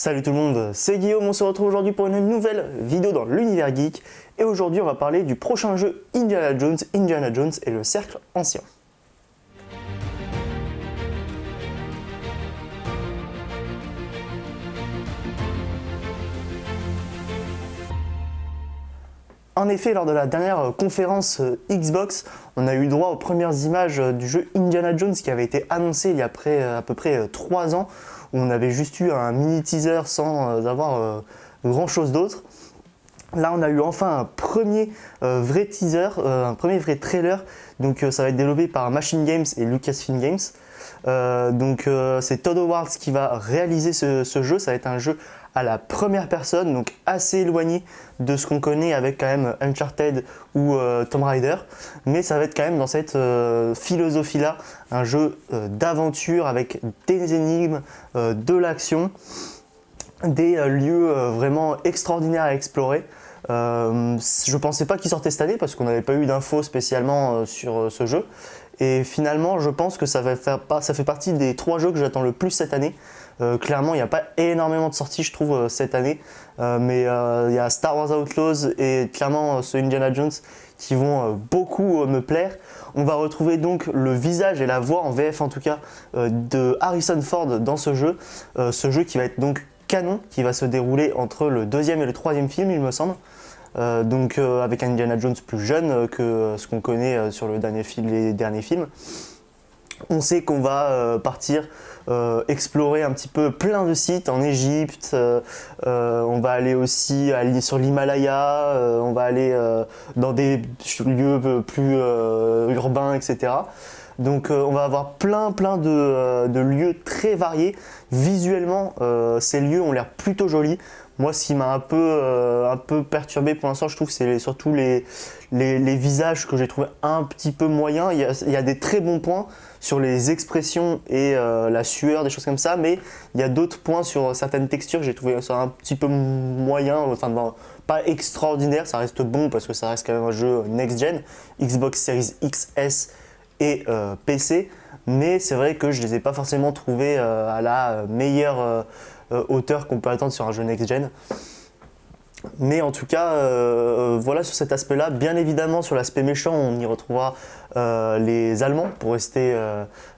Salut tout le monde, c'est Guillaume, on se retrouve aujourd'hui pour une nouvelle vidéo dans l'univers geek. Et aujourd'hui on va parler du prochain jeu Indiana Jones et le Cercle Ancien. En effet, lors de la dernière conférence Xbox, on a eu droit aux premières images du jeu Indiana Jones qui avait été annoncé il y a à peu près 3 ans, où on avait juste eu un mini teaser sans avoir grand chose d'autre. Là, on a eu enfin un premier vrai teaser, un premier vrai trailer. Donc, ça va être développé par Machine Games et Lucasfilm Games. C'est Todd Howard qui va réaliser ce jeu. Ça va être un jeu à la première personne, donc assez éloigné de ce qu'on connaît avec quand même Uncharted ou Tomb Raider, mais ça va être quand même dans cette philosophie-là, un jeu d'aventure avec des énigmes, de l'action, des lieux vraiment extraordinaires à explorer. Je pensais pas qu'il sortait cette année parce qu'on n'avait pas eu d'infos spécialement sur ce jeu. Et finalement, je pense que ça fait partie des 3 jeux que j'attends le plus cette année. Clairement, il n'y a pas énormément de sorties, je trouve, cette année. Mais il y a Star Wars Outlaws et clairement ce Indiana Jones qui vont beaucoup me plaire. On va retrouver donc le visage et la voix, en VF en tout cas, de Harrison Ford dans ce jeu. Ce jeu qui va être donc canon, qui va se dérouler entre le 2e et le 3e film, il me semble. Avec un Indiana Jones plus jeune que ce qu'on connaît sur les derniers films. On sait qu'on va partir explorer un petit peu plein de sites en Égypte, on va aller aussi sur l'Himalaya, on va aller dans des lieux plus urbains, etc. Donc on va avoir plein de lieux très variés. Visuellement, ces lieux ont l'air plutôt jolis. Moi, ce qui m'a un peu perturbé pour l'instant, je trouve que c'est surtout les visages que j'ai trouvé un petit peu moyens. Il y a des très bons points sur les expressions et la sueur, des choses comme ça, mais il y a d'autres points sur certaines textures que j'ai trouvé ça un petit peu moyen, enfin pas extraordinaire. Ça reste bon parce que ça reste quand même un jeu next-gen, Xbox Series XS et PC, mais c'est vrai que je les ai pas forcément trouvés à la meilleure hauteur qu'on peut attendre sur un jeu next-gen. Mais en tout cas, voilà sur cet aspect-là. Bien évidemment, sur l'aspect méchant, on y retrouvera les Allemands pour rester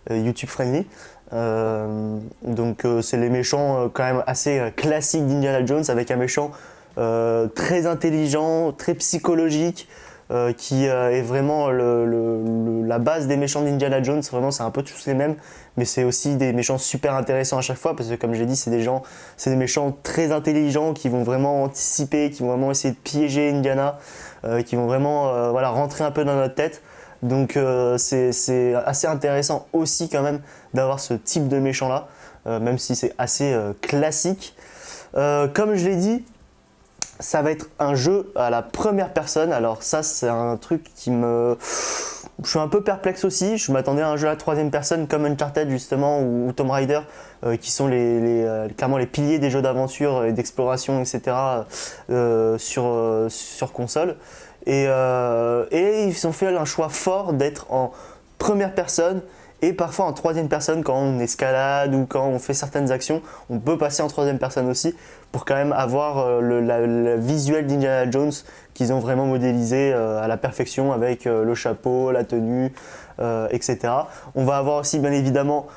YouTube friendly. C'est les méchants quand même assez classiques d'Indiana Jones, avec un méchant très intelligent, très psychologique, qui est vraiment la base des méchants d'Indiana Jones. Vraiment, c'est un peu tous les mêmes, mais c'est aussi des méchants super intéressants à chaque fois, parce que comme j'ai dit, c'est des méchants très intelligents qui vont vraiment anticiper, qui vont vraiment essayer de piéger Indiana, qui vont vraiment rentrer un peu dans notre tête. Donc c'est assez intéressant aussi quand même d'avoir ce type de méchant là, même si c'est assez classique. Comme je l'ai dit, ça va être un jeu à la première personne. Alors ça, c'est un truc je suis un peu perplexe aussi. Je m'attendais à un jeu à la 3e personne comme Uncharted justement ou Tomb Raider, qui sont clairement les piliers des jeux d'aventure et d'exploration, etc. Sur console. Et ils ont fait un choix fort d'être en première personne et parfois en 3e personne quand on escalade ou quand on fait certaines actions. On peut passer en 3e personne aussi pour quand même avoir le visuel d'Indiana Jones qu'ils ont vraiment modélisé à la perfection avec le chapeau, la tenue, etc. On va avoir aussi bien évidemment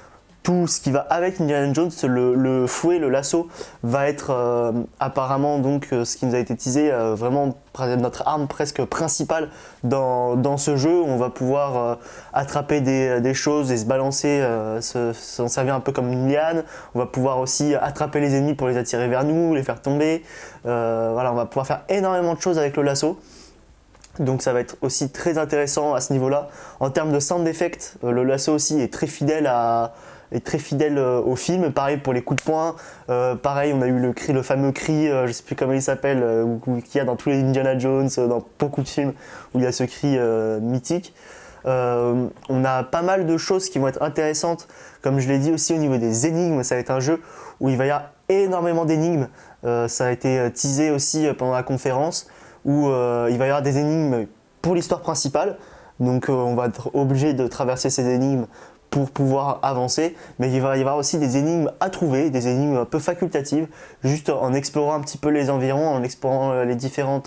tout ce qui va avec Indiana Jones. Le fouet, le lasso va être apparemment donc ce qui nous a été teasé, vraiment notre arme presque principale dans ce jeu. On va pouvoir attraper des choses et se balancer, s'en servir un peu comme une liane. On va pouvoir aussi attraper les ennemis pour les attirer vers nous, les faire tomber. On va pouvoir faire énormément de choses avec le lasso. Donc ça va être aussi très intéressant à ce niveau-là. En termes de sound effect, le lasso aussi est très fidèle au film. Pareil pour les coups de poing. Pareil, on a eu le fameux cri, je sais plus comment il s'appelle, qu'il y a dans tous les Indiana Jones, dans beaucoup de films où il y a ce cri mythique. On a pas mal de choses qui vont être intéressantes. Comme je l'ai dit aussi au niveau des énigmes, ça va être un jeu où il va y avoir énormément d'énigmes. Ça a été teasé aussi pendant la conférence, où il va y avoir des énigmes pour l'histoire principale. Donc on va être obligé de traverser ces énigmes pour pouvoir avancer, mais il va y avoir aussi des énigmes à trouver, des énigmes un peu facultatives, juste en explorant un petit peu les environs, en explorant les différents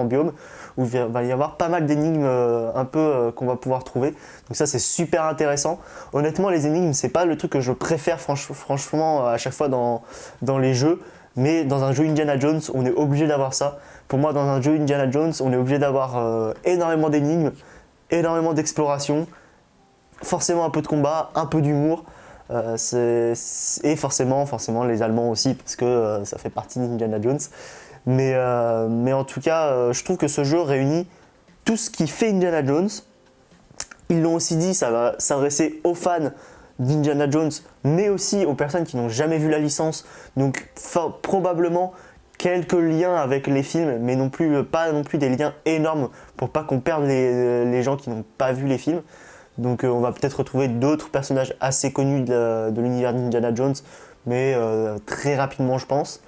biomes, où il va y avoir pas mal d'énigmes un peu qu'on va pouvoir trouver. Donc ça c'est super intéressant. Honnêtement les énigmes c'est pas le truc que je préfère franchement à chaque fois dans les jeux, mais dans un jeu Indiana Jones on est obligé d'avoir ça. Pour moi dans un jeu Indiana Jones on est obligé d'avoir énormément d'énigmes, énormément d'exploration, forcément un peu de combat, un peu d'humour, et forcément les Allemands aussi, parce que ça fait partie d'Indiana Jones. Mais en tout cas, je trouve que ce jeu réunit tout ce qui fait Indiana Jones. Ils l'ont aussi dit, ça va s'adresser aux fans d'Indiana Jones, mais aussi aux personnes qui n'ont jamais vu la licence. Donc probablement quelques liens avec les films, mais pas non plus des liens énormes pour pas qu'on perde les gens qui n'ont pas vu les films. Donc on va peut-être retrouver d'autres personnages assez connus de l'univers d'Indiana Jones, mais très rapidement je pense.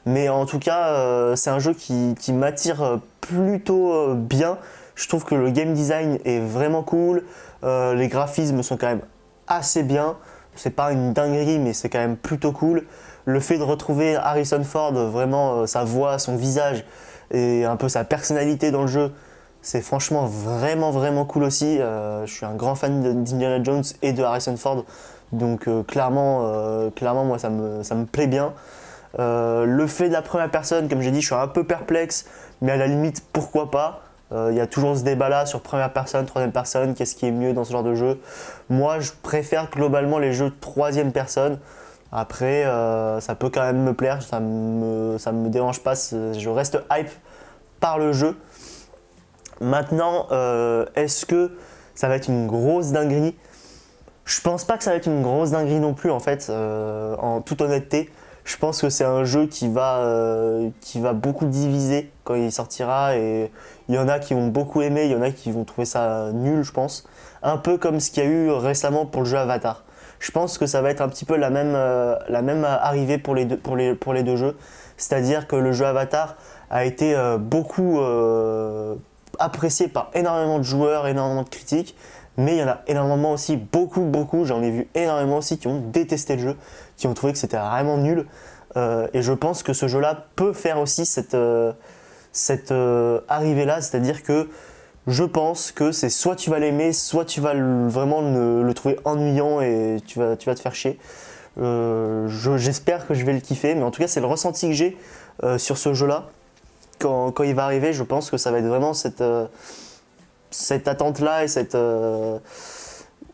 Mais en tout cas, c'est un jeu qui m'attire plutôt bien. Je trouve que le game design est vraiment cool, les graphismes sont quand même assez bien. C'est pas une dinguerie, mais c'est quand même plutôt cool. Le fait de retrouver Harrison Ford, vraiment sa voix, son visage et un peu sa personnalité dans le jeu, c'est franchement vraiment cool aussi. Je suis un grand fan d'Indiana Jones et de Harrison Ford, donc clairement moi ça me plaît bien. Le fait de la première personne, comme j'ai dit, je suis un peu perplexe, mais à la limite pourquoi pas. Il y a toujours ce débat là sur première personne, troisième personne, qu'est-ce qui est mieux dans ce genre de jeu. Moi je préfère globalement les jeux de troisième personne. Après ça peut quand même me plaire, ça me dérange pas, je reste hype par le jeu. Maintenant, est-ce que ça va être une grosse dinguerie? Je pense pas que ça va être une grosse dinguerie non plus en fait, en toute honnêteté. Je pense que c'est un jeu qui va beaucoup diviser quand il sortira, et il y en a qui vont beaucoup aimer, il y en a qui vont trouver ça nul je pense. Un peu comme ce qu'il y a eu récemment pour le jeu Avatar. Je pense que ça va être un petit peu la même arrivée pour les deux jeux. C'est-à-dire que le jeu Avatar a été beaucoup apprécié par énormément de joueurs, énormément de critiques, mais il y en a énormément aussi, beaucoup, j'en ai vu énormément aussi qui ont détesté le jeu, qui ont trouvé que c'était vraiment nul, et je pense que ce jeu-là peut faire aussi cette arrivée-là, c'est-à-dire que je pense que c'est soit tu vas l'aimer, soit tu vas vraiment le trouver ennuyant et tu vas te faire chier. J'espère que je vais le kiffer, mais en tout cas c'est le ressenti que j'ai sur ce jeu-là. Quand il va arriver, je pense que ça va être vraiment cette attente-là,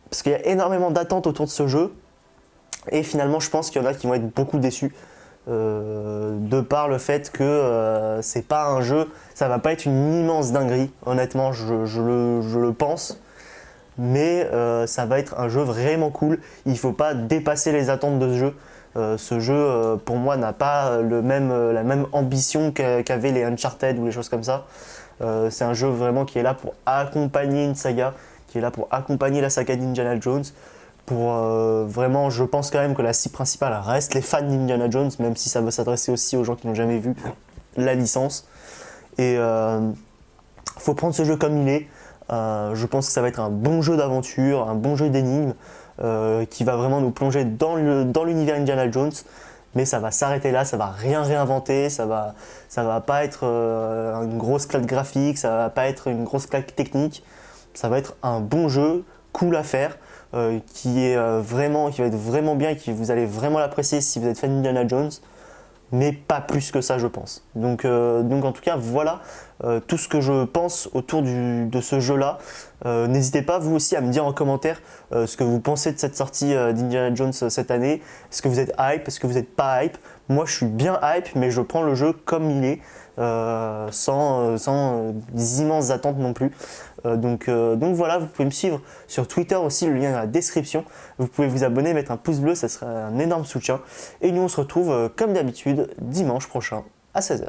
parce qu'il y a énormément d'attentes autour de ce jeu, et finalement je pense qu'il y en a qui vont être beaucoup déçus, de par le fait que c'est pas un jeu, ça va pas être une immense dinguerie, honnêtement je le pense, mais ça va être un jeu vraiment cool. Il faut pas dépasser les attentes de ce jeu. Ce jeu pour moi n'a pas la même ambition qu'avaient les Uncharted ou les choses comme ça. C'est un jeu vraiment qui est là pour accompagner une saga, qui est là pour accompagner la saga d'Indiana Jones. Pour vraiment, je pense quand même que la cible principale reste les fans d'Indiana Jones, même si ça veut s'adresser aussi aux gens qui n'ont jamais vu la licence. Et faut prendre ce jeu comme il est. Je pense que ça va être un bon jeu d'aventure, un bon jeu d'énigmes, qui va vraiment nous plonger dans l'univers Indiana Jones. Mais ça va s'arrêter là, ça va rien réinventer, ça va pas être une grosse claque graphique, ça va pas être une grosse claque technique. Ça va être un bon jeu, cool à faire, qui va être vraiment bien et que vous allez vraiment l'apprécier si vous êtes fan d'Indiana Jones, mais pas plus que ça je pense. Donc en tout cas voilà tout ce que je pense autour de ce jeu là. N'hésitez pas vous aussi à me dire en commentaire ce que vous pensez de cette sortie d'Indiana Jones cette année. Est-ce que vous êtes hype, est-ce que vous n'êtes pas hype? Moi je suis bien hype, mais je prends le jeu comme il est, sans des immenses attentes non plus. Donc voilà, vous pouvez me suivre sur Twitter aussi, le lien est dans la description. Vous pouvez vous abonner, mettre un pouce bleu, ça serait un énorme soutien. Et nous on se retrouve comme d'habitude dimanche prochain à 16h.